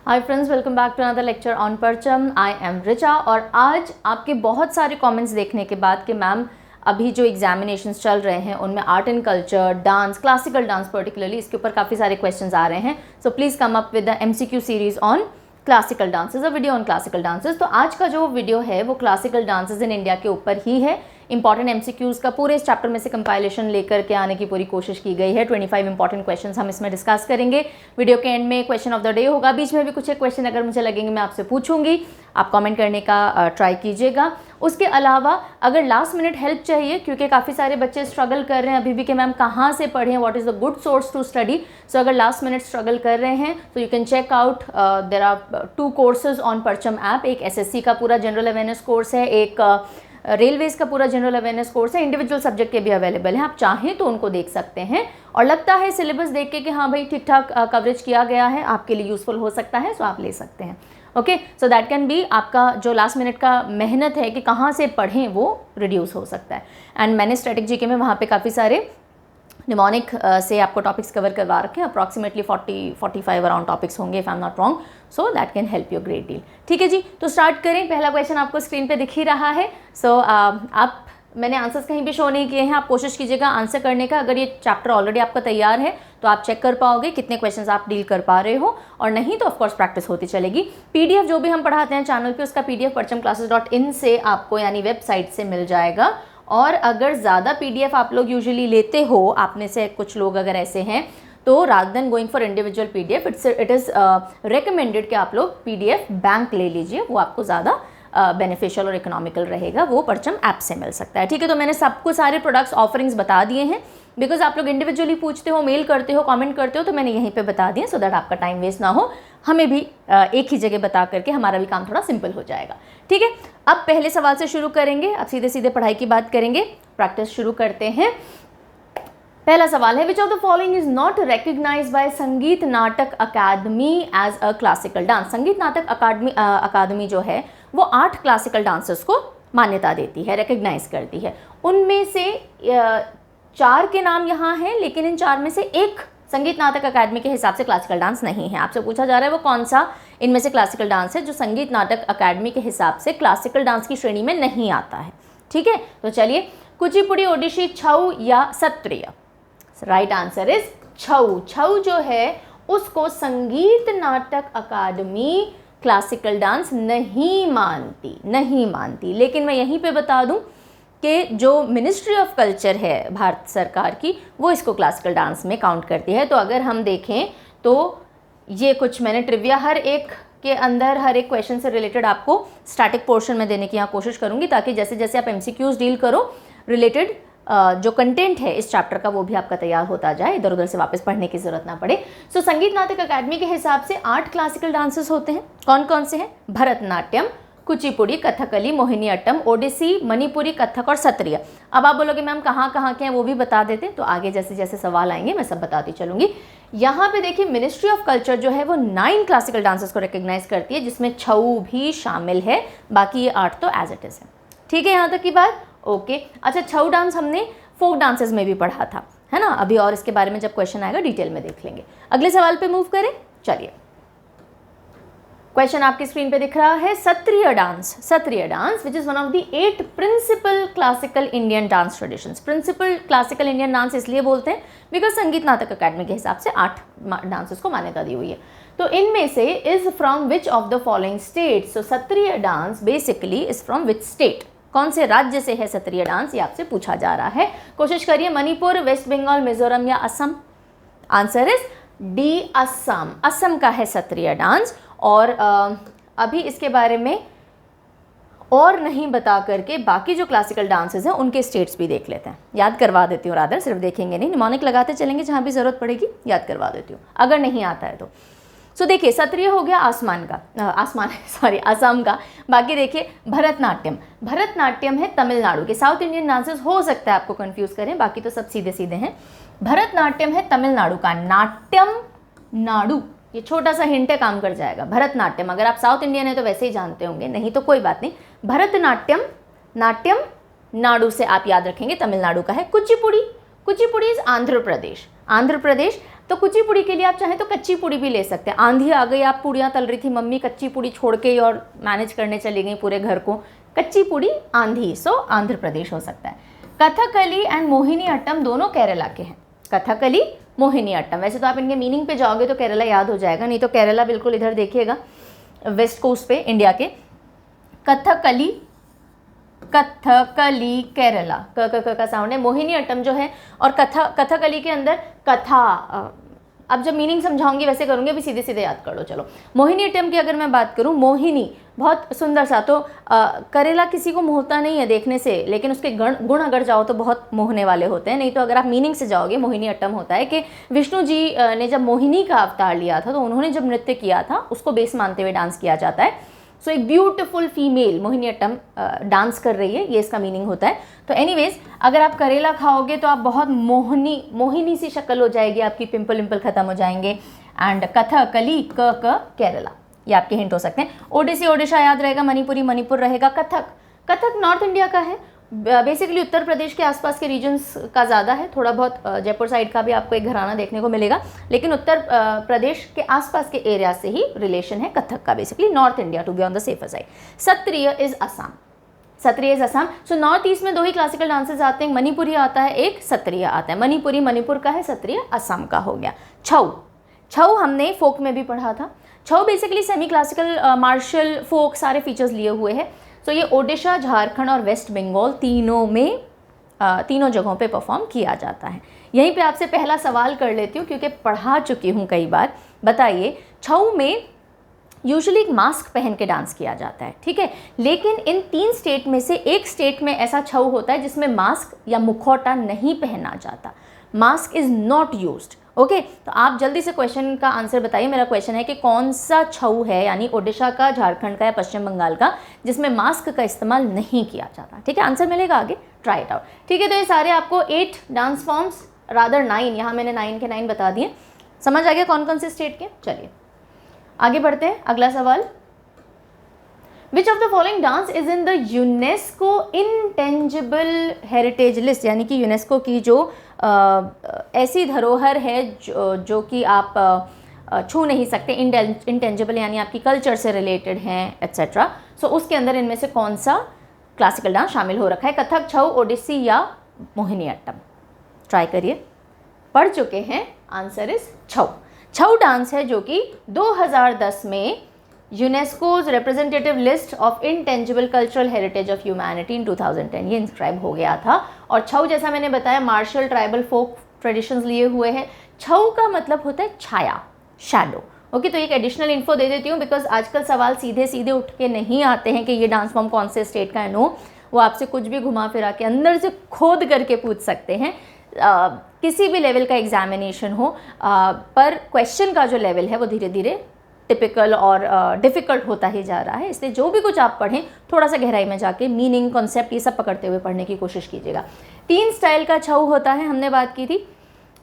Hi friends, welcome back to another lecture on Parcham. I M Richa और आज आपके बहुत सारे कमेंट्स देखने के बाद कि मैम अभी जो एग्जामिनेशंस चल रहे हैं उनमें art and culture, dance, classical dance particularly, इसके ऊपर काफ़ी सारे क्वेश्चंस आ रहे हैं। So please come up with the MCQ series on classical dances, a video on classical dances. तो आज का जो वीडियो है वो क्लासिकल डांसेज इन इंडिया के ऊपर ही है। इंपॉर्टेंट MCQs का पूरे इस चैप्टर में से कंपाइलेशन लेकर के आने की पूरी कोशिश की गई है। 25 इंपॉर्टेंट क्वेश्चंस हम इसमें डिस्कस करेंगे। वीडियो के एंड में क्वेश्चन ऑफ द डे होगा, बीच में भी कुछ एक क्वेश्चन अगर मुझे लगेंगे मैं आपसे पूछूंगी, आप कमेंट करने का ट्राई कीजिएगा। उसके अलावा अगर लास्ट मिनट हेल्प चाहिए, क्योंकि काफ़ी सारे बच्चे स्ट्रगल कर रहे हैं अभी भी कि मैम कहाँ से पढ़ें, what is the good source to study. So अगर लास्ट मिनट स्ट्रगल कर रहे हैं तो you can check out, there are 2 courses on Parcham app. एक SSC का पूरा जनरल अवेयरनेस कोर्स है, एक रेलवेज का पूरा जनरल अवेयरनेस कोर्स है। इंडिविजुअल सब्जेक्ट के भी अवेलेबल हैं, आप चाहें तो उनको देख सकते हैं। और लगता है सिलेबस देख के कि हाँ भाई ठीक ठाक कवरेज किया गया है, आपके लिए यूजफुल हो सकता है, सो आप ले सकते हैं। Okay, so that can be आपका जो लास्ट मिनट का मेहनत है कि कहाँ से पढ़ें वो रिड्यूस हो सकता है। एंड मैंने स्टैटिक जीके में वहाँ पे काफ़ी सारे निमोनिक से आपको टॉपिक्स कवर करवा रखे हैं। अप्रॉक्सीमेटली 40-45 अराउंड टॉपिक्स होंगे if I am not wrong, so that can help you great deal. ठीक है जी, तो स्टार्ट करें। पहला क्वेश्चन आपको स्क्रीन पे दिख ही रहा है। आप मैंने आंसर्स कहीं भी शो नहीं किए हैं, आप कोशिश कीजिएगा आंसर करने का। अगर ये चैप्टर ऑलरेडी आपका तैयार है तो आप चेक कर पाओगे कितने क्वेश्चंस आप डील कर पा रहे हो, और नहीं तो ऑफकोर्स प्रैक्टिस होती चलेगी। PDF जो भी हम पढ़ाते हैं चैनल पे, उसका PDF parchamclasses.in से आपको यानी वेबसाइट से मिल जाएगा। और अगर ज़्यादा PDF आप लोग यूजुअली लेते हो, आप में से कुछ लोग अगर ऐसे हैं, तो rather than going for individual PDF it is recommended कि आप लोग PDF बैंक ले लीजिए, वो आपको ज़्यादा बेनिफिशियल और इकोनॉमिकल रहेगा। वो परचम ऐप से मिल सकता है। ठीक है, तो मैंने सबको सारे प्रोडक्ट्स ऑफरिंग्स बता दिए हैं, बिकॉज आप लोग इंडिविजुअली पूछते हो, मेल करते हो, कमेंट करते हो, तो मैंने यहीं पे बता दिए सो दैट आपका टाइम वेस्ट ना हो, हमें भी एक ही जगह बता करके हमारा भी काम थोड़ा सिंपल हो जाएगा। ठीक है, अब पहले सवाल से शुरू करेंगे। अब सीधे सीधे पढ़ाई की बात करेंगे, प्रैक्टिस शुरू करते हैं। पहला सवाल है, which of the following is not recognised by Sangeet Natak Akademi as a classical dance. Sangeet Natak अकादमी जो है वो 8 क्लासिकल डांसर्स को मान्यता देती है, रिकग्नाइज करती है। उनमें से 4 के नाम यहाँ हैं, लेकिन इन 4 में से एक संगीत नाटक अकादमी के हिसाब से क्लासिकल डांस नहीं है। आपसे पूछा जा रहा है वो कौन सा इनमें से क्लासिकल डांस है जो संगीत नाटक अकादमी के हिसाब से क्लासिकल डांस की श्रेणी में नहीं आता है। ठीक है, तो चलिए, कुचिपुड़ी, ओडिसी, छऊ या सत्रिय। राइट आंसर इज छऊ। छऊ जो है उसको संगीत नाटक अकादमी क्लासिकल डांस नहीं मानती। लेकिन मैं यहीं पे बता दूं कि जो मिनिस्ट्री ऑफ कल्चर है भारत सरकार की, वो इसको क्लासिकल डांस में काउंट करती है। तो अगर हम देखें तो ये कुछ मैंने ट्रिविया हर एक के अंदर, हर एक क्वेश्चन से रिलेटेड आपको स्टैटिक पोर्शन में देने की यहाँ कोशिश करूँगी, ताकि जैसे जैसे आप MCQs डील करो, रिलेटेड जो कंटेंट है इस चैप्टर का वो भी आपका तैयार होता जाए, इधर उधर से वापस पढ़ने की जरूरत ना पड़े। सो संगीत नाटक अकादमी के हिसाब से 8 क्लासिकल डांसेस होते हैं। कौन कौन से हैं? भरतनाट्यम, कुचिपुड़ी, कथकली, मोहिनीअट्टम, ओडिसी, मणिपुरी, कथक और सत्रिय। अब आप बोलोगे मैम कहाँ कहाँ के हैं, वो भी बता देते, तो आगे जैसे जैसे सवाल आएंगे मैं सब बताती चलूंगी। यहाँ पे देखिए, मिनिस्ट्री ऑफ कल्चर जो है वो 9 क्लासिकल डांसेस को रिकग्नाइज करती है, जिसमें छऊ भी शामिल है, बाकी ये 8 तो एज इट इज है। ठीक है, यहाँ तक की बात ओके। अच्छा, छऊ डांस हमने फोक डांसेस में भी पढ़ा था, है ना, अभी और इसके बारे में जब क्वेश्चन आएगा डिटेल में देख लेंगे। अगले सवाल पे मूव करें। चलिए, क्वेश्चन आपकी स्क्रीन पे दिख रहा है, Sattriya dance which is one of the 8 principal classical Indian dance traditions. Principal classical Indian dance इसलिए बोलते हैं बिकॉज संगीत नाटक अकादमी के हिसाब से 8 डांसेस को मान्यता दी हुई है। तो इनमें से is from which of the following state. So Sattriya dance basically is from which state, कौन से राज्य से है सत्रिय डांस, ये आपसे पूछा जा रहा है। कोशिश करिए, मणिपुर, वेस्ट बंगाल, मिजोरम या Assam. Answer is D, Assam. Assam का है सत्रिय डांस। और अभी इसके बारे में और नहीं बता करके बाकी जो क्लासिकल डांसेस हैं उनके स्टेट्स भी देख लेते हैं। याद करवा देती हूँ, रादर सिर्फ देखेंगे नहीं, निमोनिक लगाते चलेंगे, जहाँ भी ज़रूरत पड़ेगी याद करवा देती हूँ अगर नहीं आता है तो। सो देखिए, सत्रिय हो गया असम का। बाकी देखिए, भरतनाट्यम है तमिलनाडु के। साउथ इंडियन डांसेस हो सकता है आपको कंफ्यूज करें, बाकी तो सब सीधे सीधे हैं। भरतनाट्यम है तमिलनाडु का। नाट्यम नाडु, ये छोटा सा हिंट है, काम कर जाएगा। भरतनाट्यम, अगर आप साउथ इंडियन है तो वैसे ही जानते होंगे, नहीं तो कोई बात नहीं। भरतनाट्यम, नाट्यम नाडु से आप याद रखेंगे तमिलनाडु का है। कुचिपुड़ी इज आंध्र प्रदेश। तो कुचिपुड़ी के लिए आप चाहें तो कच्ची पुड़ी भी ले सकते हैं। आंधी आ गई, आप पूड़ियाँ तल रही थी, मम्मी कच्ची पुड़ी छोड़ के और मैनेज करने चली गई पूरे घर को, कच्ची पुड़ी आंधी, सो आंध्र प्रदेश हो सकता है। कथकली एंड मोहिनी अट्टम दोनों केरला के हैं। कथकली, मोहिनी अट्टम, वैसे तो आप इनके मीनिंग पे जाओगे तो केरला याद हो जाएगा, नहीं तो केरला बिल्कुल इधर देखिएगा वेस्ट कोस्ट पे इंडिया के। कथकली, कथकली केरला, क का साउंड है। मोहिनी अट्टम जो है और कथकली के अंदर कथा, अब जब मीनिंग समझाऊंगी वैसे करूंगी, अभी सीधे सीधे याद कर लो। चलो, मोहिनी अट्टम की अगर मैं बात करूं, मोहिनी बहुत सुंदर सा, तो करेला किसी को मोहता नहीं है देखने से, लेकिन उसके गुण अगर जाओ तो बहुत मोहने वाले होते हैं। नहीं तो अगर आप मीनिंग से जाओगे, मोहिनी अट्टम होता है कि विष्णु जी ने जब मोहिनी का अवतार लिया था तो उन्होंने जब नृत्य किया था उसको बेस मानते हुए डांस किया जाता है। सो एक beautiful female Mohini Attam dance कर रही है, ये इसका मीनिंग होता है। तो एनीवेज, अगर आप करेला खाओगे तो आप बहुत मोहिनी सी शक्ल हो जाएगी आपकी, पिंपल विम्पल खत्म हो जाएंगे। एंड कथकली, क केरला, ये आपके हिंट हो सकते हैं। ओडिसी ओडिशा याद रहेगा, मणिपुरी मणिपुर रहेगा। कथक नॉर्थ इंडिया का है, बेसिकली उत्तर प्रदेश के आसपास के रीजन्स का ज़्यादा है, थोड़ा बहुत जयपुर साइड का भी आपको एक घराना देखने को मिलेगा, लेकिन उत्तर प्रदेश के आसपास के एरिया से ही रिलेशन है कथक का, basically North India to be on the safer side. Sattriya is Assam, Sattriya is Assam. So North East में दो ही क्लासिकल डांसेस आते हैं, मणिपुरी आता है, एक सत्रिय आता है। मणिपुरी मणिपुर का है, सत्रिय असम का हो गया। छऊ हमने फोक में भी पढ़ा था। छऊ बेसिकली सेमी क्लासिकल, मार्शल, फोक सारे फीचर्स लिए हुए हैं। तो ये ओडिशा, झारखंड और वेस्ट बंगाल तीनों जगहों पे परफॉर्म किया जाता है। यहीं पे आपसे पहला सवाल कर लेती हूँ क्योंकि पढ़ा चुकी हूँ कई बार। बताइए, छऊ में यूजुअली एक मास्क पहन के डांस किया जाता है, ठीक है, लेकिन इन 3 स्टेट में से एक स्टेट में ऐसा छऊ होता है जिसमें मास्क या मुखौटा नहीं पहना जाता, mask is not used. Okay, तो आप जल्दी से क्वेश्चन का आंसर बताइए। मेरा क्वेश्चन है कि कौन सा छऊ है, यानी ओडिशा का, झारखंड का या पश्चिम बंगाल का, जिसमें मास्क का इस्तेमाल नहीं किया जाता। ठीक है, आंसर मिलेगा आगे, ट्राई इट आउट। ठीक है, तो ये सारे आपको 8 डांस फॉर्म्स, रादर 9, यहाँ मैंने 9 के 9 बता दिए। समझ आ गया कौन कौन से स्टेट के। चलिए आगे बढ़ते हैं, अगला सवाल। विच of the following dance is in the UNESCO intangible heritage list, यानी कि यूनेस्को की जो ऐसी धरोहर है जो कि आप छू नहीं सकते, इंटेंजिबल यानी आपकी कल्चर से रिलेटेड हैं एट्सेट्रा। सो उसके अंदर इनमें से कौन सा क्लासिकल डांस शामिल हो रखा है? कथक, छऊ, ओडिसी या मोहिनी अट्टम? ट्राई करिए। पढ़ चुके हैं, answer is Chhau. Chhau dance है जो कि 2010 में UNESCO's representative list of intangible cultural heritage of humanity in 2010 ये इंस्क्राइब हो गया था। और छऊ जैसा मैंने बताया मार्शल ट्राइबल फोक ट्रेडिशंस लिए हुए हैं। छऊ का मतलब होता है छाया, शैडो। ओके, तो एक एडिशनल इन्फो दे देती हूँ बिकॉज आजकल सवाल सीधे सीधे उठ के नहीं आते हैं कि ये डांस फॉर्म कौन से स्टेट का है। नो, वो आपसे कुछ भी घुमा फिरा के अंदर से खोद करके पूछ सकते हैं। किसी भी लेवल का एग्जामिनेशन हो, पर क्वेश्चन का जो लेवल है वो धीरे धीरे टिपिकल और डिफ़िकल्ट होता ही जा रहा है। इसलिए जो भी कुछ आप पढ़ें थोड़ा सा गहराई में जाके मीनिंग, कॉन्सेप्ट ये सब पकड़ते हुए पढ़ने की कोशिश कीजिएगा। 3 स्टाइल का छऊ होता है, हमने बात की थी।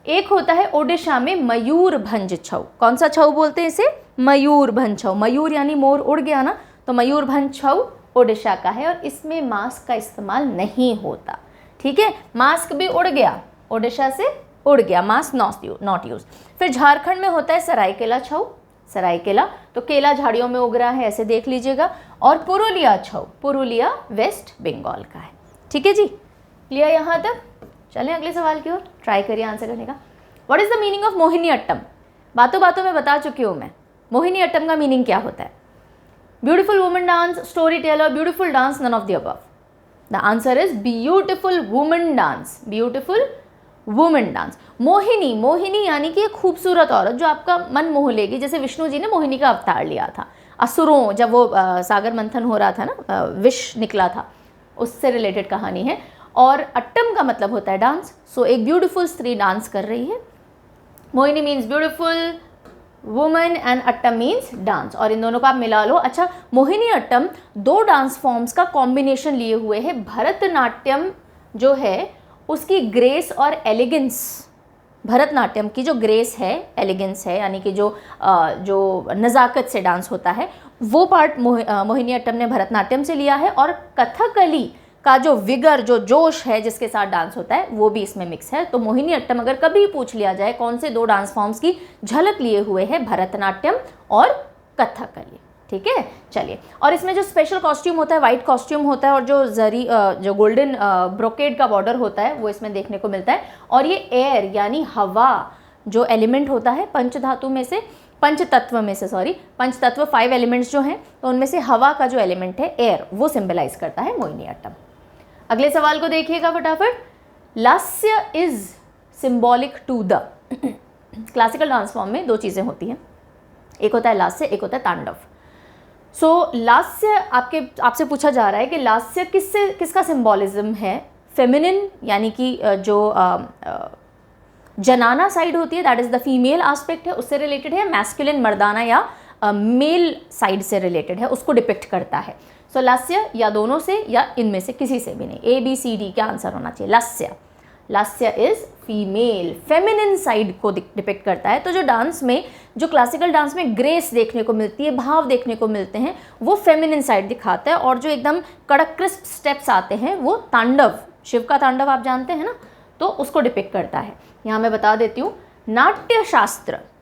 एक होता है ओडिशा में मयूरभंज छऊ। कौन सा छऊ बोलते हैं इसे? मयूरभंज छऊ। मयूर यानी मोर, उड़ गया ना, तो मयूरभंज छऊ ओडिशा का है और इसमें मास्क का इस्तेमाल नहीं होता। ठीक है, मास्क भी उड़ गया, ओडिशा से उड़ गया, मास्क नॉट यूज। फिर झारखंड में होता है सरायकेला छऊ। सरायकेला तो केला झाड़ियों में उग रहा है, ऐसे देख लीजिएगा। और पुरुलिया छऊ, पुरुलिया वेस्ट बंगाल का है। ठीक है जी, क्लियर यहाँ तक? चलें अगले सवाल की ओर, ट्राई करिए आंसर करने का। What is the meaning of Mohini Attam? बातों बातों में बता चुकी हूँ मैं, मोहिनी अट्टम का मीनिंग क्या होता है? Beautiful woman dance, storyteller, beautiful dance, none of the above. The answer is beautiful woman dance, beautiful woman dance. Mohini, Mohini यानी कि एक खूबसूरत औरत जो आपका मन मोह लेगी। जैसे विष्णु जी ने मोहिनी का अवतार लिया था असुरों, जब वो सागर मंथन हो रहा था ना, विष निकला था, उससे रिलेटेड कहानी है। और अट्टम का मतलब होता है डांस। सो एक ब्यूटीफुल स्त्री डांस कर रही है। Mohini means beautiful woman and Attam means dance, और इन दोनों को आप मिला लो। अच्छा, मोहिनी अट्टम 2 डांस फॉर्म्स का कॉम्बिनेशन लिए हुए है। भरतनाट्यम जो है उसकी ग्रेस और एलिगेंस, भरतनाट्यम की जो ग्रेस है, एलिगेंस है, यानी कि जो नज़ाकत से डांस होता है, वो पार्ट मोहिनी अट्टम ने भरतनाट्यम से लिया है। और कथकली, का जो विगर, जो जोश है जिसके साथ डांस होता है, वो भी इसमें मिक्स है। तो मोहिनी अट्टम अगर कभी पूछ लिया जाए कौन से 2 डांस फॉर्म्स की झलक लिए हुए है, भरतनाट्यम और कथकली। ठीक है, चलिए। और इसमें जो स्पेशल कॉस्ट्यूम होता है, वाइट कॉस्ट्यूम होता है, और जो जरी जो गोल्डन ब्रोकेड का बॉर्डर होता है वो इसमें देखने को मिलता है। और ये एयर यानी हवा जो एलिमेंट होता है पंचधातु में से, पंचतत्व में से, सॉरी, पंचतत्व 5 एलिमेंट्स जो हैं, तो उनमें से हवा का जो एलिमेंट है एयर, वो सिंबलाइज करता है मोहिनी अट्टम। अगले सवाल को देखिएगा फटाफट। Lasya is symbolic to the. Classical dance form में 2 चीज़ें होती हैं, एक होता है लास्य, एक होता है तांडव। सो लास्य आपसे पूछा जा रहा है कि लास्य किसका सिंबॉलिज्म है? फेमिनिन यानी कि जो जनाना साइड होती है, that is the female aspect है, उससे रिलेटेड है। मैस्कुलिन मर्दाना या मेल साइड से रिलेटेड है, उसको डिपिक्ट करता है। सो लास्य या दोनों से या इनमें से किसी से भी नहीं, ABCD क्या आंसर होना चाहिए? लास्य। लास्य इज फीमेल, फेमिनिन साइड को डिपिक्ट करता है। तो जो डांस में, जो क्लासिकल डांस में ग्रेस देखने को मिलती है, भाव देखने को मिलते हैं, वो फेमिनिन साइड दिखाता है। और जो एकदम कड़क क्रिस्प स्टेप्स आते हैं वो तांडव, शिव का तांडव आप जानते हैं ना, तो उसको डिपिक्ट करता है। यहाँ मैं बता देती हूँ,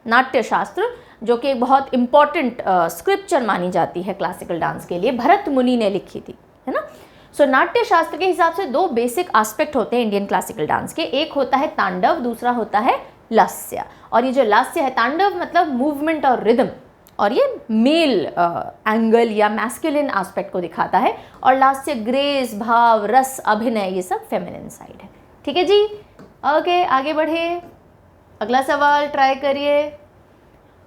नाट्यशास्त्र जो कि एक बहुत इंपॉर्टेंट स्क्रिप्चर मानी जाती है क्लासिकल डांस के लिए, भरत मुनि ने लिखी थी, है ना। सो नाट्यशास्त्र के हिसाब से 2 बेसिक एस्पेक्ट होते हैं इंडियन क्लासिकल डांस के, एक होता है तांडव, दूसरा होता है लास्य। और ये जो लास्य है, तांडव मतलब मूवमेंट और रिदम, और ये मेल एंगल या मैस्कुलिन एस्पेक्ट को दिखाता है, और लास्य ग्रेस, भाव, रस, अभिनय, ये सब फेमिनिन साइड है। ठीक है जी, ओके, आगे बढ़े। अगला सवाल ट्राई करिए।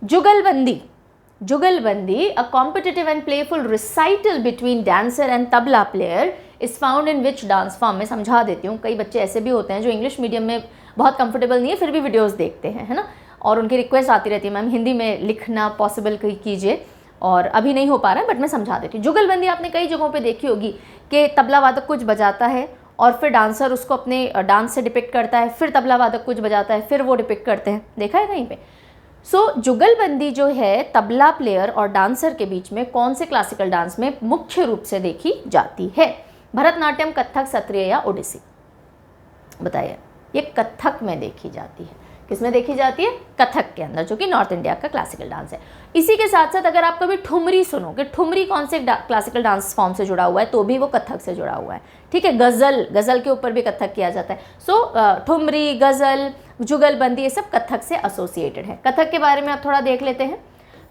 जुगलबंदी, a competitive and playful recital between dancer and tabla player is found in which dance form? मैं समझा देती हूँ, कई बच्चे ऐसे भी होते हैं जो इंग्लिश मीडियम में बहुत कंफर्टेबल नहीं है फिर भी वीडियोस देखते हैं, है ना, और उनकी रिक्वेस्ट आती रहती है मैम हिंदी में लिखना पॉसिबल कीजिए, और अभी नहीं हो पा रहा है बट मैं समझा देती हूँ। जुगलबंदी आपने कई जगहों पे देखी होगी कि तबला वादक कुछ बजाता है और फिर डांसर उसको अपने डांस से डिपिक्ट करता है, फिर तबला वादक कुछ बजाता है, फिर वो डिपिक्ट करते हैं, देखा है कहीं पे। सो जुगलबंदी जो है तबला प्लेयर और डांसर के बीच में कौन से क्लासिकल डांस में मुख्य रूप से देखी जाती है? भरतनाट्यम, कथक, सत्रिय या ओडिसी? बताइए। ये कथक में देखी जाती है। किसमें देखी जाती है? कथक के अंदर, जो कि नॉर्थ इंडिया का क्लासिकल डांस है। इसी के साथ साथ अगर आप कभी ठुमरी सुनो कि ठुमरी कौन से क्लासिकल डांस फॉर्म से जुड़ा हुआ है, तो भी वो कथक से जुड़ा हुआ है। ठीक है, गज़ल के ऊपर भी कथक किया जाता है। सो ठुमरी, गज़ल, जुगलबंदी, ये सब कथक से एसोसिएटेड है। कथक के बारे में आप थोड़ा देख लेते हैं।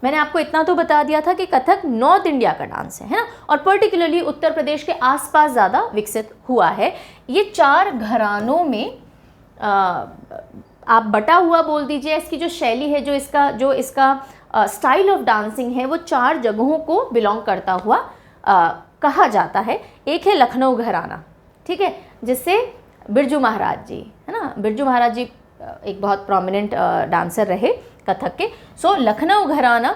मैंने आपको इतना तो बता दिया था कि कथक नॉर्थ इंडिया का डांस है ना, और पर्टिकुलरली उत्तर प्रदेश के आसपास ज़्यादा विकसित हुआ है। ये 4 घरानों में आप बटा हुआ बोल दीजिए, इसकी जो शैली है, जो इसका स्टाइल ऑफ डांसिंग है, वो 4 जगहों को बिलोंग करता हुआ कहा जाता है। एक है लखनऊ घराना, ठीक है, जिससे बिरजू महाराज जी, है ना, बिरजू महाराज जी एक बहुत प्रोमिनेंट डांसर रहे कथक के। सो लखनऊ घराना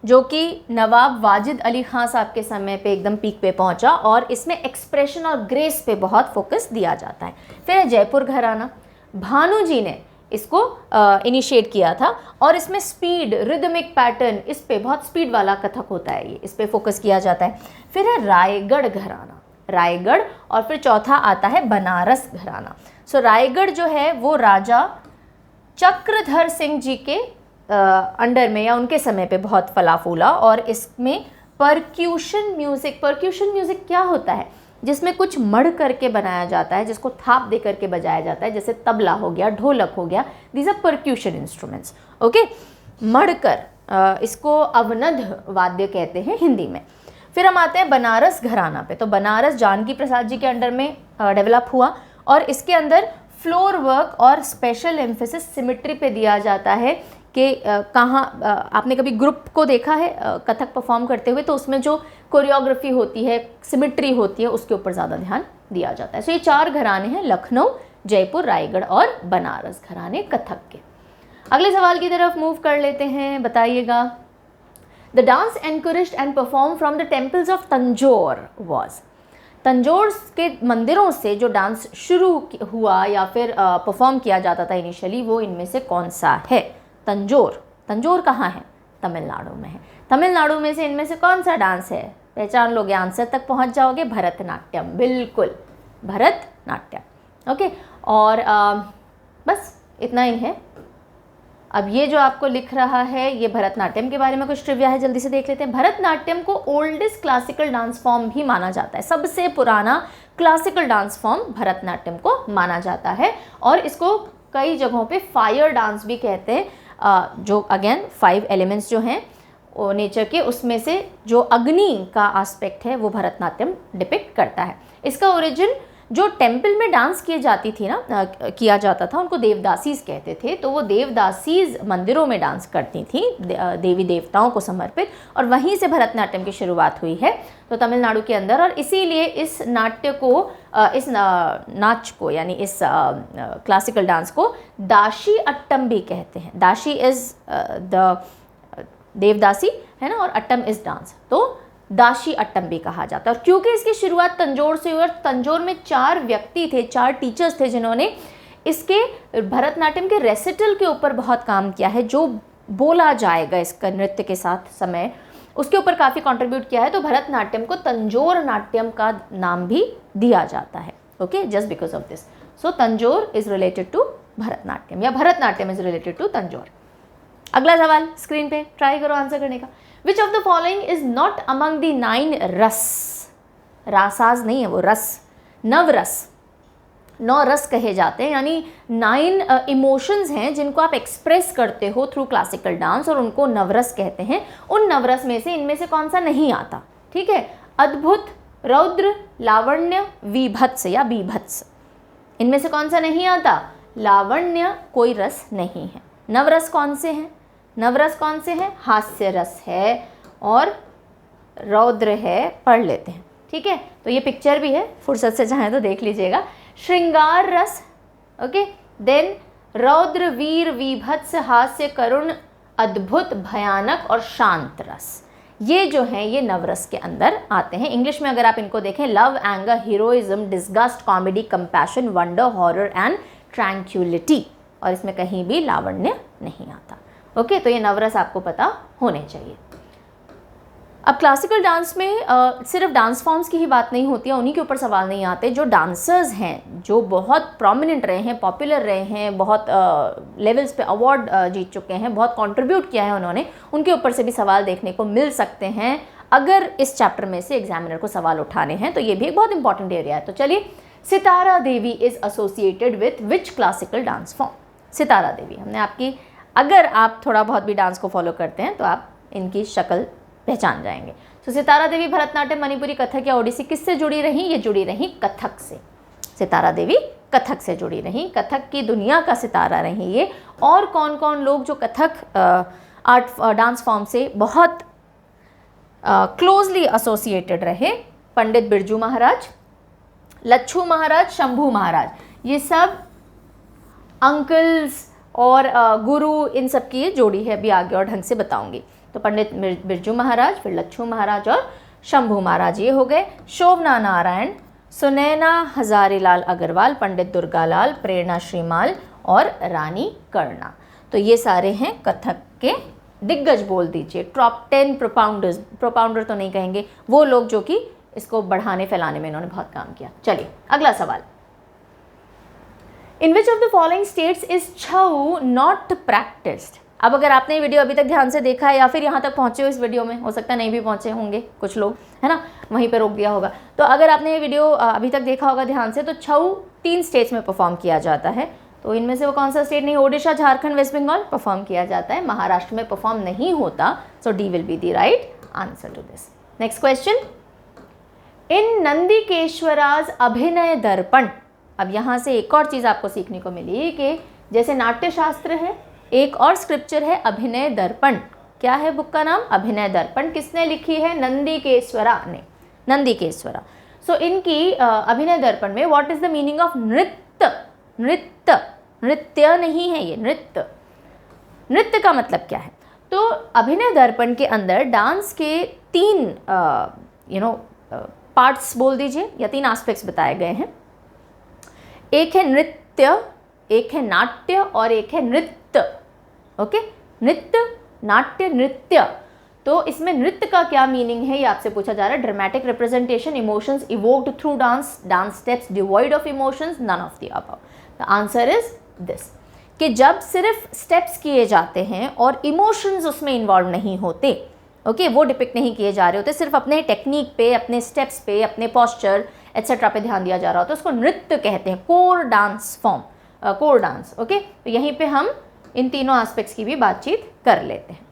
जो कि नवाब वाजिद अली खान साहब के समय पे एकदम पीक पे पहुंचा, और इसमें एक्सप्रेशन और ग्रेस पे बहुत फोकस दिया जाता है। फिर है जयपुर घराना, भानु जी ने इसको इनिशिएट किया था, और इसमें स्पीड, रिदमिक पैटर्न, इस पे बहुत स्पीड वाला कथक होता है, ये इस पे फोकस किया जाता है। फिर है रायगढ़ घराना, रायगढ़, और फिर चौथा आता है बनारस घराना। सो रायगढ़ जो है वो राजा चक्रधर सिंह जी के अंडर में या उनके समय पे बहुत फला फूला, और इसमें परक्यूशन म्यूज़िक क्या होता है? जिसमें कुछ मढ़ करके बनाया जाता है, जिसको थाप दे करके बजाया जाता है, जैसे तबला हो गया, ढोलक हो गया, these are percussion instruments. Okay, मढ़ कर, इसको अवनध वाद्य कहते हैं हिंदी में। फिर हम आते हैं बनारस घराना पे। तो बनारस जानकी प्रसाद जी के अंडर में डेवलप हुआ, और इसके अंदर फ्लोर वर्क और स्पेशल एम्फेसिस सिमेट्री पे दिया जाता है कि कहाँ आपने कभी ग्रुप को देखा है कथक परफॉर्म करते हुए, तो उसमें जो कोरियोग्राफी होती है, सिमेट्री होती है, उसके ऊपर ज़्यादा ध्यान दिया जाता है। सो ये 4 घराने हैं, लखनऊ, जयपुर, रायगढ़ और बनारस घराने कथक के। अगले सवाल की तरफ मूव कर लेते हैं, बताइएगा। The dance encouraged and perform from the temples of Tanjore was. Tanjore के मंदिरों से जो डांस शुरू हुआ या फिर परफॉर्म किया जाता था इनिशियली, वो इनमें से कौन सा है? तंजौर कहाँ है? तमिलनाडु में है। तमिलनाडु में से इनमें से कौन सा डांस है? पहचान लोगे, आंसर तक पहुंच जाओगे। भरतनाट्यम, बिल्कुल भरतनाट्यम। ओके, और बस इतना ही है। अब ये जो आपको लिख रहा है ये भरतनाट्यम के बारे में कुछ ट्रिविया है, जल्दी से देख लेते हैं। भरतनाट्यम को ओल्डेस्ट क्लासिकल डांस फॉर्म भी माना जाता है, सबसे पुराना क्लासिकल डांस फॉर्म भरतनाट्यम को माना जाता है। और इसको कई जगहों पे फायर डांस भी कहते हैं, जो अगेन 5 एलिमेंट्स जो हैं नेचर के, उसमें से जो अग्नि का एस्पेक्ट है वो भरतनाट्यम डिपिक्ट करता है। इसका ओरिजिन जो टेम्पल में डांस किए जाती थी ना, किया जाता था, उनको देवदासीज कहते थे। तो वो देवदासीज मंदिरों में डांस करती थी देवी देवताओं को समर्पित, और वहीं से भरतनाट्यम की शुरुआत हुई है तो तमिलनाडु के अंदर। और इसीलिए इस नाट्य को, इस नाच को, यानी इस क्लासिकल डांस को दाशी अट्टम भी कहते हैं। दाशी इज द देवदासी है ना, और अट्टम इज डांस, तो दाशी अट्टम भी कहा जाता है। और क्योंकि इसकी शुरुआत तंजौर से हुई, और तंजौर में 4 व्यक्ति थे, 4 टीचर्स थे जिन्होंने इसके भरतनाट्यम के रेसिटल के ऊपर बहुत काम किया है, जो बोला जाएगा इसका नृत्य के साथ समय, उसके ऊपर काफ़ी कंट्रीब्यूट किया है। तो भरतनाट्यम को तंजौर नाट्यम का नाम भी दिया जाता है। Okay, just because of this. So Tanjore is related to Bharatanatyam, या Bharatanatyam is related to Tanjore. अगला सवाल स्क्रीन पे ट्राई करो आंसर करने का। Which of the following is not among the 9 रस? रासाज नहीं है वो, रस, नवरस, 9 रस कहे जाते हैं, यानी 9 इमोशंस हैं जिनको आप एक्सप्रेस करते हो थ्रू क्लासिकल डांस, और उनको नवरस कहते हैं। उन नवरस में से इनमें से कौन सा नहीं आता? ठीक है, अद्भुत, रौद्र, लावण्य, विभत्स या बीभत्स, इनमें से कौन सा नहीं आता? लावण्य कोई रस नहीं है। नवरस कौन से हैं? नवरस कौन से हैं? हास्य रस है और रौद्र है, पढ़ लेते हैं। ठीक है, तो ये पिक्चर भी है, फुर्सत से चाहें तो देख लीजिएगा। श्रृंगार रस, ओके, देन रौद्र, वीर, विभत्स, हास्य, करुण, अद्भुत, भयानक और शांत रस, ये जो हैं ये नवरस के अंदर आते हैं। इंग्लिश में अगर आप इनको देखें, love, anger, heroism, disgust, comedy, compassion, wonder, horror and tranquillity, और इसमें कहीं भी लावण्य नहीं आता। ओके, तो ये नवरस आपको पता होने चाहिए। अब क्लासिकल डांस में सिर्फ डांस फॉर्म्स की ही बात नहीं होती है, उन्हीं के ऊपर सवाल नहीं आते। जो डांसर्स हैं, जो बहुत प्रोमिनेंट रहे हैं, पॉपुलर रहे हैं, बहुत लेवल्स पे अवार्ड जीत चुके हैं, बहुत कंट्रीब्यूट किया है उन्होंने, उनके ऊपर से भी सवाल देखने को मिल सकते हैं अगर इस चैप्टर में से एग्जामिनर को सवाल उठाने हैं, तो ये भी एक बहुत इंपॉर्टेंट एरिया है। तो चलिए, Sitara Devi is associated with which classical dance form? Sitara Devi, हमने आपकी, अगर आप थोड़ा बहुत भी डांस को फॉलो करते हैं तो आप इनकी शक्ल पहचान जाएंगे। तो सितारा देवी भरतनाट्यम, मणिपुरी, कथक या ओडिसी किससे जुड़ी रही? ये जुड़ी रही कथक से। सितारा देवी कथक से जुड़ी रही, कथक की दुनिया का सितारा रही ये। और कौन कौन लोग जो कथक आर्ट डांस फॉर्म से बहुत क्लोजली एसोसिएटेड रहे? पंडित बिरजू महाराज, लच्छू महाराज, शंभू महाराज, ये सब अंकल्स और गुरु, इन सब की ये जोड़ी है, अभी आगे और ढंग से बताऊंगी। तो पंडित बिरजू महाराज, फिर लच्छू महाराज और शंभू महाराज, ये हो गए। शोभना नारायण, सुनैना हजारीलाल अग्रवाल, पंडित दुर्गालाल, प्रेरणा श्रीमाल और रानी कर्णा, तो ये सारे हैं कथक के दिग्गज, बोल दीजिए टॉप 10 प्रोपाउंडर्स। प्रोपाउंडर तो नहीं कहेंगे, वो लोग जो कि इसको बढ़ाने फैलाने में इन्होंने बहुत काम किया। चलिए अगला सवाल। In which of the following states is Chhau not practised? अब अगर आपने ये वीडियो अभी तक ध्यान से देखा है या फिर यहाँ तक पहुँचे हो इस वीडियो में, हो सकता है नहीं भी पहुँचे होंगे कुछ लोग, है ना, वहीं पे रोक दिया होगा। तो अगर आपने ये वीडियो अभी तक देखा होगा ध्यान से, तो छऊ 3 स्टेट्स में परफॉर्म किया जाता है। तो इनमें से वो कौन सा स्टेट नहीं? ओडिशा, झारखंड, वेस्ट बंगाल परफॉर्म किया जाता है। महाराष्ट्र में परफॉर्म नहीं होता। So D will be the right answer to this. Next question, in Nandikeshvara's Abhinaya Darpana. अब यहाँ से एक और चीज़ आपको सीखने को मिली कि जैसे नाट्य शास्त्र है, एक और स्क्रिप्चर है अभिनय दर्पण। क्या है बुक का नाम? अभिनय दर्पण। किसने लिखी है? नंदिकेश्वरा ने, नंदिकेश्वरा। सो इनकी अभिनय दर्पण में what is the meaning of नृत्य? नृत्य, नृत्य नहीं है ये, नृत्य। नृत्य का मतलब क्या है? तो अभिनय दर्पण के अंदर डांस के 3 पार्ट्स बोल दीजिए, या 3 एस्पेक्ट्स बताए गए हैं। एक है नृत्य, एक है नाट्य और एक है नृत्य। ओके, नृत्य, नाट्य, नृत्य। तो इसमें नृत्य का क्या मीनिंग है ये आपसे पूछा जा रहा है। Dramatic representation, emotions evoked through dance, dance steps devoid of emotions, none of the above. The answer is this, कि जब सिर्फ स्टेप्स किए जाते हैं और इमोशंस उसमें इन्वॉल्व नहीं होते, ओके, वो डिपिक्ट नहीं किए जा रहे होते, सिर्फ अपने टेक्निक पे, अपने स्टेप्स पे, अपने पॉस्चर एट्सेट्रा पे ध्यान दिया जा रहा होता है, उसको नृत्य कहते हैं, core dance form, core dance. Okay, तो यहीं पे हम इन तीनों एस्पेक्ट्स की भी बातचीत कर लेते हैं।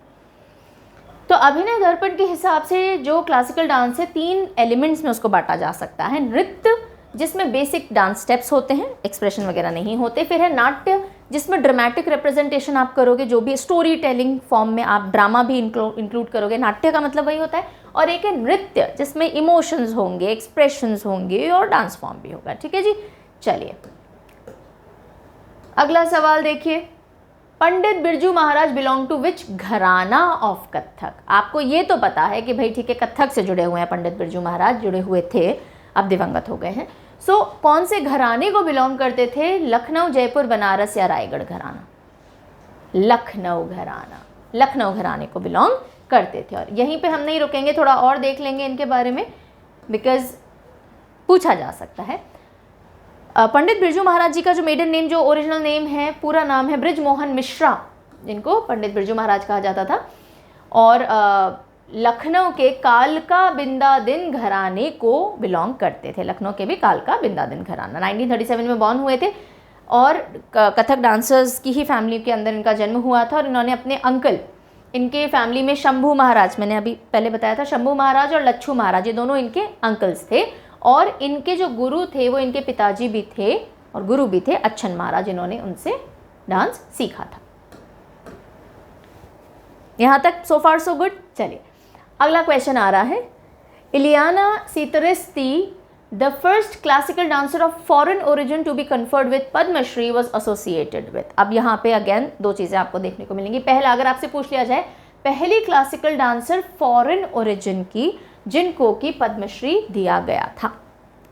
तो अभिनय दर्पण के हिसाब से जो क्लासिकल डांस है 3 एलिमेंट्स में उसको बांटा जा सकता है। नृत्य जिसमें बेसिक डांस स्टेप्स होते हैं, एक्सप्रेशन वगैरह नहीं होते। फिर है नाट्य जिसमें ड्रामेटिक रिप्रेजेंटेशन आप करोगे, जो भी स्टोरी टेलिंग फॉर्म में आप ड्रामा भी इंक्लूड करोगे, नाट्य का मतलब वही होता है। और एक है नृत्य जिसमें इमोशंस होंगे, एक्सप्रेशंस होंगे और डांस फॉर्म भी होगा। ठीक है जी, चलिए अगला सवाल देखिए। पंडित बिरजू महाराज बिलोंग टू विच घराना ऑफ कथक। आपको ये तो पता है कि भाई ठीक है, कथक से जुड़े हुए हैं पंडित बिरजू महाराज, जुड़े हुए थे, अब दिवंगत हो गए हैं। सो कौन से घराने को बिलोंग करते थे? लखनऊ, जयपुर, बनारस या रायगढ़ घराना? लखनऊ घराना, लखनऊ घराने को बिलोंग करते थे। और यहीं पे हम नहीं रुकेंगे, थोड़ा और देख लेंगे इनके बारे में, बिकॉज पूछा जा सकता है। पंडित बिरजू महाराज जी का जो मेडन नेम, जो ओरिजिनल नेम है, पूरा नाम है ब्रिज मोहन मिश्रा, जिनको पंडित बिरजू महाराज कहा जाता था। और लखनऊ के कालका बिंदादिन घराने को बिलोंग करते थे। लखनऊ के भी कालका बिंदादिन घराना 1937 में बॉर्न हुए थे। और कथक डांसर्स की ही फैमिली के अंदर इनका जन्म हुआ था। और इन्होंने अपने अंकल, इनके फैमिली में शंभू महाराज, मैंने अभी पहले बताया था, शंभू महाराज और लच्छू महाराज, ये दोनों इनके अंकल्स थे। और इनके जो गुरु थे वो इनके पिताजी भी थे और गुरु भी थे अच्छन महाराज, इन्होंने उनसे डांस सीखा था। यहाँ तक सो फार सो गुड। चलिए अगला क्वेश्चन आ रहा है। Ileana Citaristi, the first classical dancer of foreign origin to be conferred with Padmashri was associated with. अब यहाँ पे अगेन 2 चीज़ें आपको देखने को मिलेंगी। पहला, अगर आपसे पूछ लिया जाए पहली क्लासिकल डांसर फॉरेन ओरिजिन की जिनको कि पद्मश्री दिया गया था,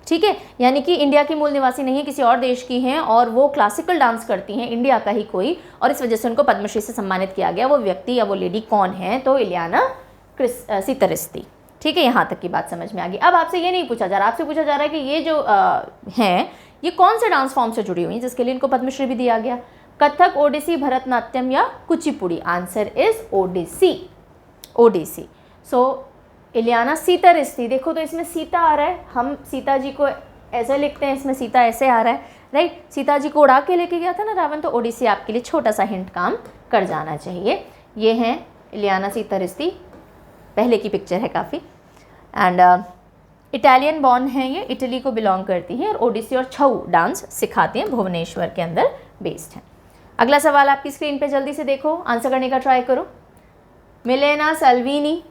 ठीक है, यानी कि इंडिया की मूल निवासी नहीं है, किसी और देश की हैं और वो क्लासिकल डांस करती हैं, इंडिया का ही कोई, और इस वजह से उनको पद्मश्री से सम्मानित किया गया, वो व्यक्ति या वो लेडी कौन है? तो इलियाना सीतरिस्ती। ठीक है, यहाँ तक की बात समझ में आ गई। अब आपसे ये नहीं पूछा जा रहा, आपसे पूछा जा रहा है कि ये जो हैं ये कौन से डांस फॉर्म से जुड़ी हुई हैं जिसके लिए इनको पद्मश्री भी दिया गया? कथक, ओडिसी, भरतनाट्यम या Kuchipudi? Answer is Odissi, Odissi. So Ileana Citaristi, देखो तो इसमें सीता आ रहा है, हम सीता जी को ऐसे लिखते हैं, इसमें सीता ऐसे आ रहा है, राइट। सीता जी को उड़ा के लेके गया था ना रावण, तो ओडिसी आपके लिए छोटा सा हिंट काम कर जाना चाहिए। ये हैं इलियाना सीतरिस्ती, पहले की पिक्चर है काफ़ी, एंड इटालियन बॉर्न है, ये इटली को बिलोंग करती हैं और ओडिसी और छऊ डांस सिखाती हैं, भुवनेश्वर के अंदर बेस्ड हैं। अगला सवाल आपकी स्क्रीन पे जल्दी से देखो, आंसर करने का ट्राई करो। मिलेना सल्वीनी,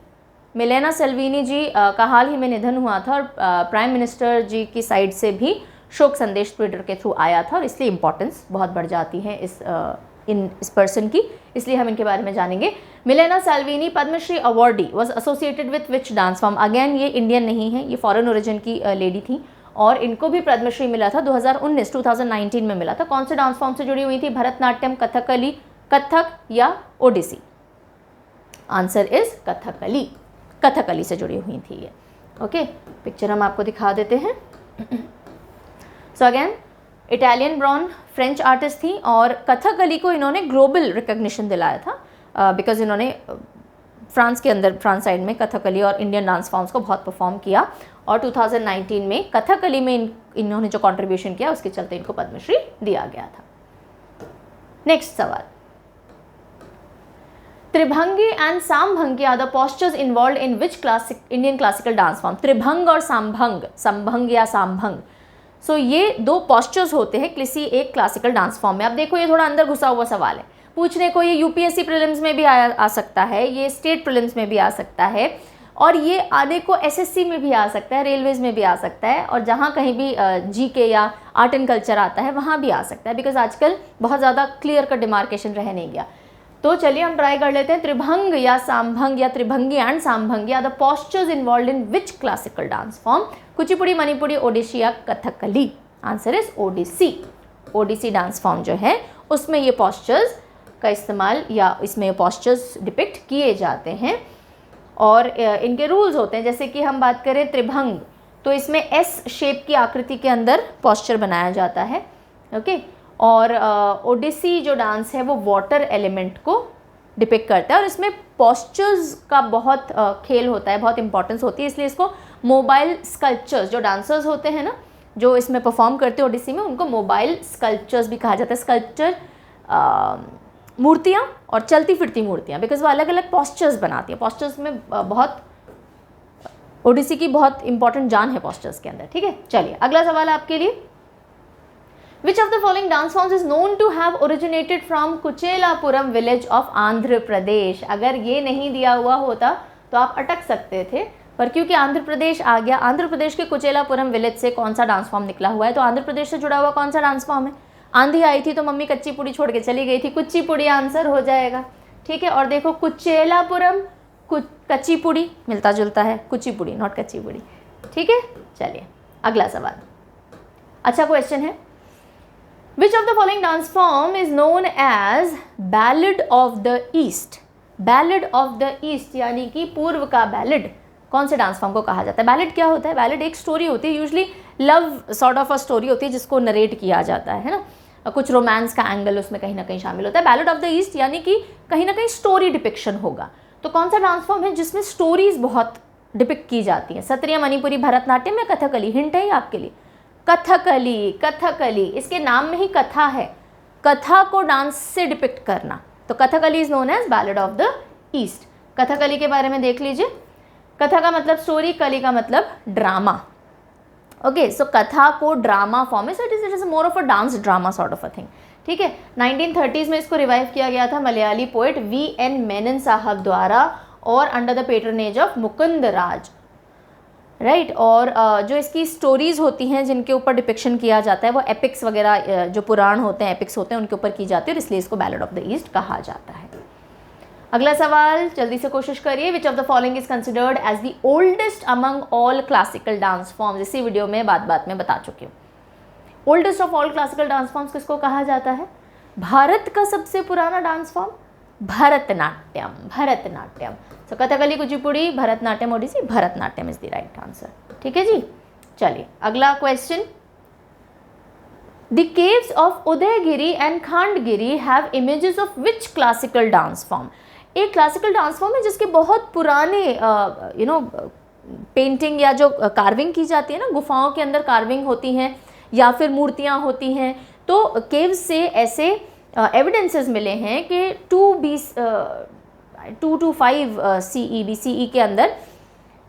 मिलेना सल्वीनी जी का हाल ही में निधन हुआ था और प्राइम मिनिस्टर जी की साइड से भी शोक संदेश ट्विटर के थ्रू आया था और इसलिए इम्पोर्टेंस बहुत बढ़ जाती है इस पर्सन की, इसलिए हम इनके बारे में जानेंगे। Milena Salvini Padmashri awardee was associated with which dance form? Again ये इंडियन नहीं है, ये फॉरेन ओरिजिन की लेडी थी और इनको भी पद्मश्री मिला था 2019 में मिला था। कौन से डांस फॉर्म से जुड़ी हुई थी? भरतनाट्यम, कथकली, कथक या ओडिसी? आंसर इज कथकली, कथकली से जुड़ी हुई थी ये। ओके, पिक्चर हम आपको दिखा देते हैं। सो अगेन इटालियन ब्रॉन फ्रेंच आर्टिस्ट थी और कथकली को इन्होंने ग्लोबल रिकग्निशन दिलाया था बिकॉज इन्होंने फ्रांस के अंदर, फ्रांस साइड में कथकली और इंडियन डांस फॉर्म्स को बहुत परफॉर्म किया और 2019 में कथकली में इन्होंने जो कंट्रीब्यूशन किया उसके चलते इनको पद्मश्री दिया गया था। नेक्स्ट सवाल, Tribhangi and Samabhangi are the postures involve in which Indian classical dance form? Tribhanga और सामभंग, संभंग या सामभंग, सो ये 2 पोस्चर्स होते हैं किसी एक क्लासिकल डांस फॉर्म में। अब देखो ये थोड़ा अंदर घुसा हुआ सवाल है, पूछने को ये यूपीएससी प्रीलिम्स में भी आ सकता है, ये स्टेट प्रीलिम्स में भी आ सकता है और ये आने को एसएससी में भी आ सकता है, रेलवेज में भी आ सकता है और जहाँ कहीं भी जीके या आर्ट एंड कल्चर आता है वहाँ भी आ सकता है, बिकॉज आजकल बहुत ज़्यादा क्लियर का डिमार्केशन रह नहीं गया। तो चलिए हम ट्राई कर लेते हैं। त्रिभंग या सामभंग या Tribhangi and Samabhangi are the postures involve in which classical dance form? Kuchipudi, Manipuri, Odissi या Kathakali? Answer is Odissi. Odissi dance form जो है उसमें ये पोस्चर्स का इस्तेमाल या इसमें पोस्चर्स डिपिक्ट किए जाते हैं और इनके रूल्स होते हैं, जैसे कि हम बात करें त्रिभंग, तो इसमें एस शेप की आकृति के अंदर पोस्चर बनाया जाता है, ओके। और ओडिसी जो डांस है वो वाटर एलिमेंट को डिपिक्ट करता है, और इसमें पोस्चर्स का बहुत खेल होता है, बहुत इंपॉर्टेंस होती है, इसलिए इसको मोबाइल स्कल्पचर्स, जो डांसर्स होते हैं ना जो इसमें परफॉर्म करते हैं ओडिसी में, उनको मोबाइल स्कल्पचर्स भी कहा जाता है। स्कल्पचर मूर्तियाँ और चलती फिरती मूर्तियाँ, बिकॉज वो अलग अलग पोस्चर्स बनाती हैं। पोस्चर्स में बहुत ओडिसी की बहुत इंपॉर्टेंट जान है पोस्चर्स के अंदर, ठीक है। चलिए अगला सवाल आपके लिए, Which of the following dance forms is known to have originated from कुचेलापुरम village of Andhra Pradesh? अगर ये नहीं दिया हुआ होता तो आप अटक सकते थे, पर क्योंकि आंध्र प्रदेश आ गया, आंध्र प्रदेश के कुचेलापुरम विलेज से कौन सा डांस फॉर्म निकला हुआ है, तो आंध्र प्रदेश से जुड़ा हुआ कौन सा डांस फॉर्म है? आंधी आई थी तो मम्मी कच्ची पुड़ी छोड़ के चली गई थी, कुच्ची पुड़ी आंसर हो जाएगा, ठीक है। और देखो कुचेलापुरम, कच्ची पुड़ी मिलता जुलता है, कुची पुड़ी नॉट कच्ची पुड़ी, ठीक है। चलिए अगला सवाल, अच्छा क्वेश्चन है, Which of the following dance form is known as Ballad of the East? Ballad of the East यानी कि पूर्व का बैलेड कौन से डांस फॉर्म को कहा जाता है? बैलेड क्या होता है? बैलेड एक स्टोरी होती है, usually love sort of a story होती है जिसको नरेट किया जाता है ना, कुछ रोमांस का एंगल उसमें कहीं ना कहीं शामिल होता है। बैलेड ऑफ द ईस्ट यानी कि कहीं ना कहीं स्टोरी डिपिक्शन होगा। तो कौन सा डांस फॉर्म है जिसमें स्टोरीज बहुत डिपिक्ट की जाती हैं? सत्रिया, मणिपुरी, भरतनाट्यम या कथकली? हिंट है आपके लिए, कथकली। कथकली, इसके नाम में ही कथा है, कथा को डांस से डिपिक्ट करना, तो Kathakali is known as ballad of the East. Kathakali के बारे में देख लीजिए, कथा का मतलब स्टोरी, कली का मतलब ड्रामा, ओके। सो कथा को ड्रामा फॉर्म है, so it is more of a dance drama sort of a thing, ठीक है। 1930s में इसको रिवाइव किया गया था मलयाली पोएट V.N. मेनन साहब द्वारा, और under the patronage of Mukund Raj, right. और जो इसकी स्टोरीज होती हैं जिनके ऊपर डिपिक्शन किया जाता है वो एपिक्स वगैरह, जो पुराण होते हैं, एपिक्स होते हैं, उनके ऊपर की जाती है, और इसलिए इसको बैलेड ऑफ द ईस्ट कहा जाता है। अगला सवाल जल्दी से कोशिश करिए, which of the following is considered as the oldest among all classical dance forms? इसी वीडियो में बात में बता चुकी हूँ। Oldest of all classical dance forms किसको कहा जाता है? भारत का सबसे पुराना डांस फॉर्म भरतनाट्यम, भरतनाट्यम। तो Kathakali, Kuchipudi, Bharatanatyam, Odissi, Bharatanatyam is the right answer, ठीक है जी। चलिए अगला question, the caves of Udayagiri and Khandagiri have images of which classical dance form? एक क्लासिकल डांस फॉर्म है जिसके बहुत पुराने पेंटिंग या जो कार्विंग की जाती है ना, गुफाओं के अंदर कार्विंग होती हैं या फिर मूर्तियाँ होती हैं, तो केव्स से ऐसे एविडेंसेस मिले हैं कि 2 to 5 CE BCE के अंदर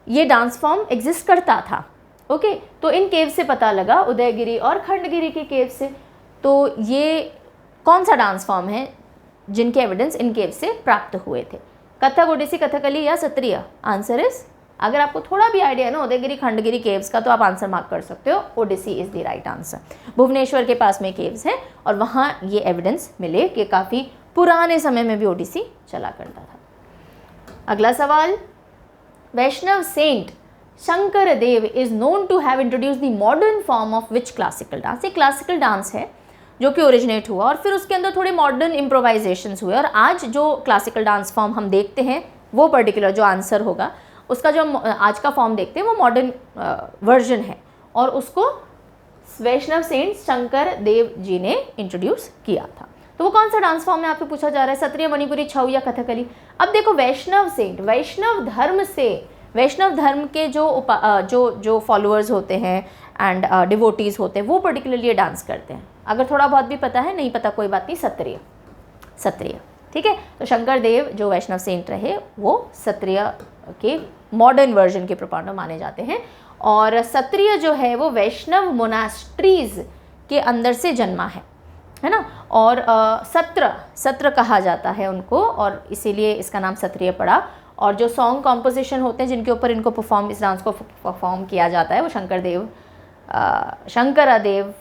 ये डांस फॉर्म एग्जिस्ट करता था, ओके। तो इन केव से पता लगा, उदयगिरी और खंडगिरी के केव से, तो ये कौन सा डांस फॉर्म है जिनके एविडेंस इन केव से प्राप्त हुए थे? कथक, ओडिसी, कथकली या सत्रिया? आंसर इज, अगर आपको थोड़ा भी आइडिया है ना उदयगिरी खंडगिरी केव्स का, तो आप आंसर मार्क कर सकते हो, Odissi is the right answer. Bhubaneswar के पास में केव्स हैं और वहाँ ये एविडेंस मिले कि काफ़ी पुराने समय में भी ओडिसी चला करता था। अगला सवाल, Vaishnav saint Shankar Dev is known to have introduce the modern form of which classical dance? एक क्लासिकल डांस है जो कि ओरिजिनेट हुआ और फिर उसके अंदर थोड़े मॉडर्न इम्प्रोवाइजेशंस हुए, और आज जो क्लासिकल डांस फॉर्म हम देखते हैं वो पर्टिकुलर जो आंसर होगा उसका जो आज का फॉर्म देखते हैं वो मॉडर्न वर्जन है, और उसको वैष्णव सेंट शंकर देव जी ने इंट्रोड्यूस किया था। तो वो कौन सा डांस फॉर्म है आपको पूछा जा रहा है? सत्रिय, मणिपुरी, छऊ या कथकली? अब देखो वैष्णव सेंट, वैष्णव धर्म से, वैष्णव धर्म के जो फॉलोअर्स होते हैं एंड डिवोटीज होते हैं वो पर्टिकुलरली ये डांस करते हैं। अगर थोड़ा बहुत भी पता है, नहीं पता कोई बात नहीं, सत्रिय, सत्रिय, ठीक है। तो शंकर देव जो वैष्णव सेंट रहे वो सत्रिय के मॉडर्न वर्जन के प्रोपांडर माने जाते हैं, और सत्रिय जो है वो वैष्णव मोनास्ट्रीज के अंदर से जन्मा है ना। और सत्र कहा जाता है उनको, और इसीलिए इसका नाम सत्रिय पड़ा। और जो सॉन्ग कॉम्पोजिशन होते हैं जिनके ऊपर इनको इस डांस को परफॉर्म किया जाता है वो शंकरदेव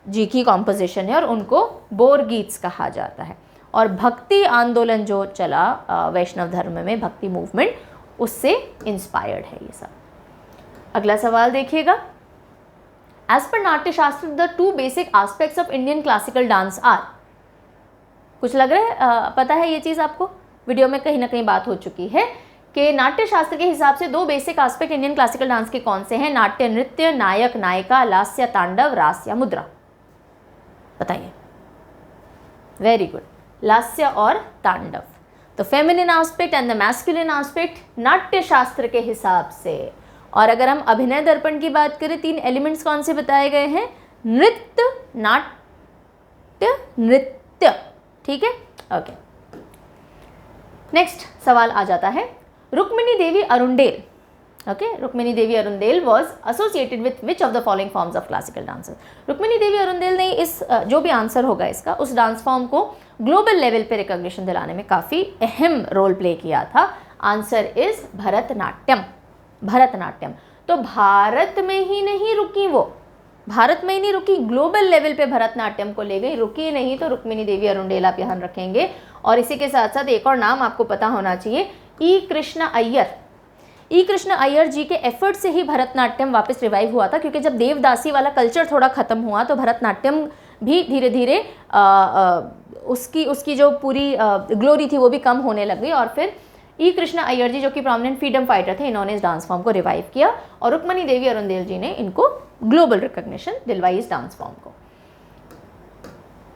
जी की कॉम्पोजिशन है, और उनको बोर गीत्स कहा जाता है। और भक्ति आंदोलन जो चला वैष्णव धर्म में, भक्ति मूवमेंट, उससे इंस्पायर्ड है ये सब। अगला सवाल देखिएगा, as per Natyashastra the 2 basic aspects of Indian classical dance are? कुछ लग रहा है पता है ये चीज़ आपको? वीडियो में कहीं ना कहीं बात हो चुकी है कि नाट्य शास्त्र के हिसाब से 2 basic aspect Indian classical dance के कौन से हैं? नाट्य नृत्य, नायक नायिका, लास्य तांडव, रास या मुद्रा। बताइए। वेरी गुड, लास्य और तांडव। तो feminine aspect and the masculine aspect नाट्य शास्त्र के हिसाब से। और अगर हम अभिनय दर्पण की बात करें, 3 एलिमेंट्स कौन से बताए गए हैं? नृत्य, नाट्य, नृत्य। ठीक है, ओके। नेक्स्ट सवाल आ जाता है, Rukmini Devi Arundale. Okay, Rukmini Devi Arundale was associated with which of the following forms of classical dances. Rukmini Devi Arundale ने इस जो भी आंसर होगा इसका, उस डांस फॉर्म को ग्लोबल लेवल पे रिकॉग्निशन दिलाने में काफ़ी अहम रोल प्ले किया था। Answer is Bharatanatyam. भरतनाट्यम। तो भारत में ही नहीं रुकी वो, भारत में ही नहीं रुकी, ग्लोबल लेवल पे भरतनाट्यम को ले गई। रुकी नहीं तो रुक्मिणी देवी अरुंडेल आप यहाँ रखेंगे। और इसी के साथ साथ एक और नाम आपको पता होना चाहिए, ई कृष्ण अय्यर। ई कृष्ण अय्यर जी के एफर्ट से ही भरतनाट्यम वापस रिवाइव हुआ था, क्योंकि जब देवदासी वाला कल्चर थोड़ा ख़त्म हुआ तो भरतनाट्यम भी धीरे धीरे उसकी जो पूरी ग्लोरी थी वो भी कम होने लग गई। और फिर ई कृष्ण अय्यर जी जो कि प्रोमिनेंट फ्रीडम फाइटर थे, इन्होंने इस डांस फॉर्म को रिवाइव किया और रुक्मिणी देवी अरुंडेल जी ने इनको ग्लोबल रिकॉग्निशन दिलवाई इस डांस फॉर्म को।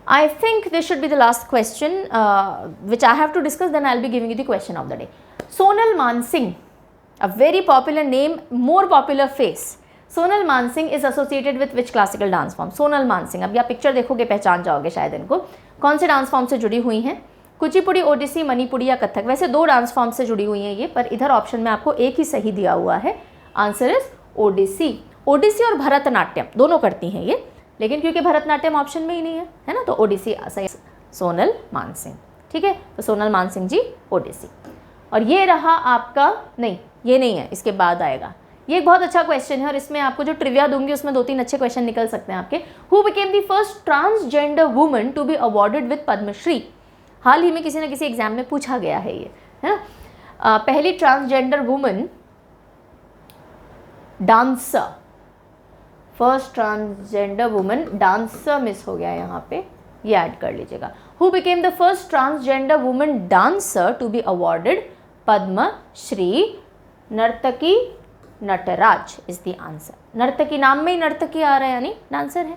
I think this should be the last question which I have to discuss, then I'll be giving you the question of the day. Sonal Mansingh, a very popular name, more popular face. Sonal Mansingh is associated with which classical dance form? Sonal Mansingh, अब आप picture देखोगे पहचान जाओगे शायद इनको। कौन से dance form से जुड़ी हुई हैं? कुचिपुड़ी, ओडिसी, मणिपुरी या कथक। वैसे 2 डांस फॉर्म से जुड़ी हुई हैं ये, पर इधर ऑप्शन में आपको एक ही सही दिया हुआ है। Answer is Odissi. ओडिसी और भरतनाट्यम दोनों करती हैं ये, लेकिन क्योंकि भरतनाट्यम ऑप्शन में ही नहीं है ना, तो ओडिसी सही। सोनल मानसिंह। ठीक है, तो सोनल मानसिंह जी ओडिसी। और ये रहा आपका, नहीं ये नहीं है, इसके बाद आएगा। ये एक बहुत अच्छा क्वेश्चन है और इसमें आपको जो ट्रिविया दूंगी उसमें 2-3 अच्छे क्वेश्चन निकल सकते हैं आपके। Who became the first transgender woman to be awarded with Padmashri? हाल ही में किसी न किसी एग्जाम में पूछा गया है ये, है ना। पहली transgender woman dancer, first transgender woman dancer miss हो गया यहाँ पे, ये ऐड कर लीजिएगा। Who became the first transgender woman dancer to be awarded Padmashri? Narthaki Nataraj is the answer. नर्तकी, नाम में ही नर्तकी आ रहा है यानी डांसर है।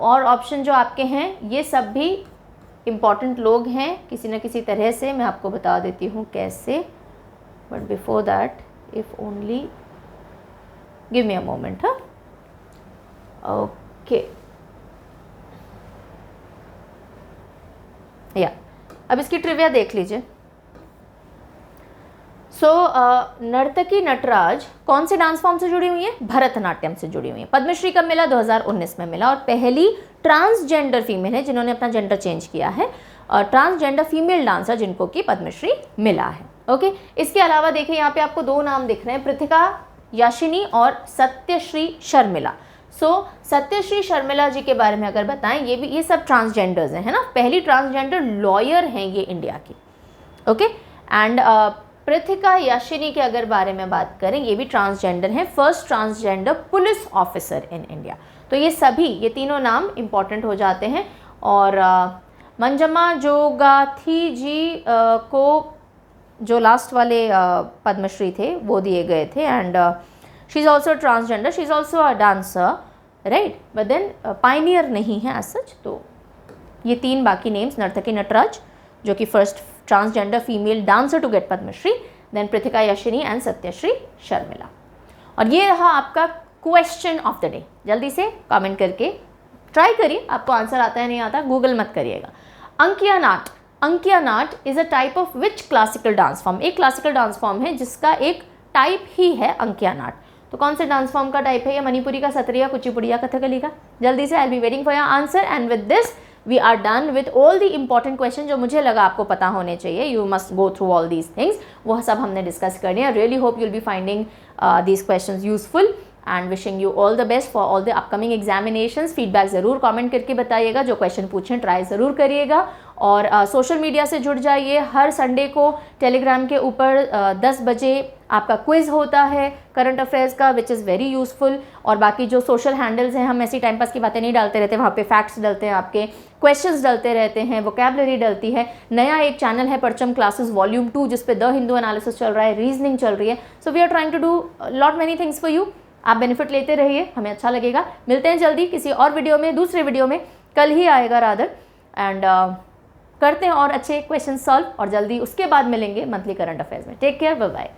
और ऑप्शन जो आपके हैं ये सब भी इम्पॉर्टेंट लोग हैं किसी न किसी तरह से, मैं आपको बता देती हूँ कैसे। But before that if only give me a moment. हाँ, ओके या अब इसकी ट्रिविया देख लीजिए। नर्तकी नटराज कौन से डांस फॉर्म से जुड़ी हुई है? भरतनाट्यम से जुड़ी हुई है। पद्मश्री कब मिला? 2019 में मिला। और पहली ट्रांसजेंडर फीमेल है जिन्होंने अपना जेंडर चेंज किया है, और ट्रांसजेंडर फीमेल डांसर जिनको कि पद्मश्री मिला है। ओके, इसके अलावा देखिए यहाँ पे आपको 2 नाम दिख रहे हैं, पृथिका याशिनी और सत्यश्री शर्मिला। सत्यश्री शर्मिला जी के बारे में अगर बताएं, ये सब ट्रांसजेंडर्स हैं, है ना। पहली ट्रांसजेंडर लॉयर हैं ये इंडिया की। ओके, एंड पृथिका याशिनी के अगर बारे में बात करें, ये भी ट्रांसजेंडर हैं, first transgender police officer in India. तो ये तीनों नाम इंपॉर्टेंट हो जाते हैं। और मंजम्मा जोगाथी जी को जो लास्ट वाले पद्मश्री थे वो दिए गए थे, and she is also transgender, she is also a dancer, right, but then pioneer नहीं है एज सच। तो ये 3 बाकी नेम्स, नर्तकी नटराज जो कि first transgender female dancer to get Padmashri, then Prithika Yashini and Sathyasri Sharmila. और ये रहा आपका क्वेश्चन ऑफ द डे। जल्दी से कमेंट करके ट्राई करिए, आपको आंसर आता है नहीं आता गूगल मत करिएगा। Ankiya Nat, Ankiya Nat is a type of which classical dance form? एक क्लासिकल डांस फॉर्म है जिसका एक टाइप ही है अंकिया नाट। तो कौन से डांस फॉर्म का टाइप है ये? मणिपुरी का, सत्रिया, कुचिपुड़ी या कथकली का? जल्दी से, I will be waiting for your answer. And with this we are done with all the important question जो मुझे लगा आपको पता होने चाहिए। You must go through all these things, वो सब हमने डिस्कस करनी है। Really hope you will be finding these questions useful and wishing you all the best for all the upcoming examinations. Feedback ज़रूर कमेंट करके बताइएगा, जो क्वेश्चन पूछें ट्राई ज़रूर करिएगा। और सोशल मीडिया से जुड़ जाइए। हर संडे को टेलीग्राम के ऊपर 10 बजे आपका क्विज़ होता है करंट अफेयर्स का विच इज़ वेरी यूज़फुल, और बाकी जो सोशल हैंडल्स हैं हम ऐसी टाइम पास की बातें नहीं डालते रहते, वहाँ पे फैक्ट्स डलते हैं, आपके क्वेश्चंस डलते रहते हैं, वोकैबलरी डलती है। नया एक चैनल है परचम क्लासेस वॉल्यूम 2 जिस पे द हिंदू एनालिसिस चल रहा है, रीजनिंग चल रही है। So we are trying to do lot many things for you. आप बेनिफिट लेते रहिए, हमें अच्छा लगेगा। मिलते हैं जल्दी किसी और वीडियो में, दूसरे वीडियो में, कल ही आएगा रादर, एंड करते हैं और अच्छे क्वेश्चन सॉल्व, और जल्दी उसके बाद मिलेंगे मंथली करंट अफेयर्स में। Take care, bye bye.